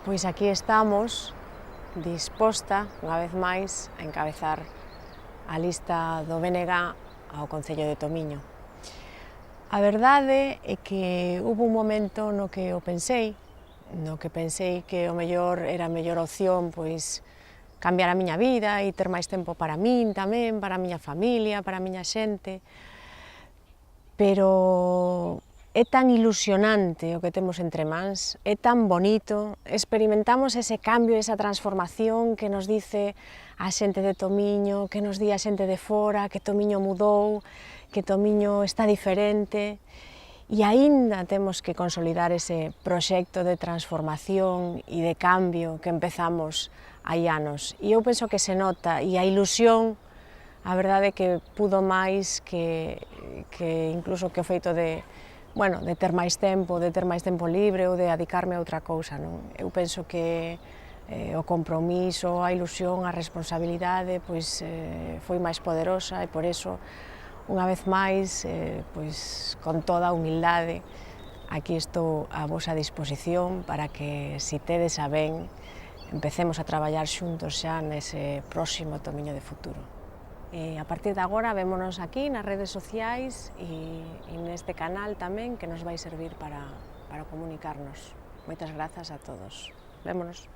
Pois aquí estamos, disposta, unha vez máis, a encabezar a lista do BNG ao Concello de Tomiño. A verdade é que hubo un momento no que o pensei, que o mellor era a mellor opción pois cambiar a miña vida e ter máis tempo para min tamén, para a miña familia, para a miña xente, pero é tan ilusionante o que temos entre mans, é tan bonito, experimentamos ese cambio, esa transformación que nos dice a xente de Tomiño, que nos di a xente de fora, que Tomiño mudou, que Tomiño está diferente, e aínda temos que consolidar ese proxecto de transformación e de cambio que empezamos hai anos. E eu penso que se nota, e a ilusión, a verdade é que pudo máis que incluso que o feito de ter máis tempo libre ou de dedicarme a outra cousa, non? Eu penso que o compromiso, a ilusión, a responsabilidade foi máis poderosa e por iso, unha vez máis, con toda a humildade, aquí estou a vosa disposición para que, se tedes a ben, empecemos a traballar xuntos xa nese próximo Tomiño de futuro. E a partir de agora vémonos aquí nas redes sociais e neste canal tamén que nos vai servir para comunicarnos. Moitas grazas a todos. Vémonos.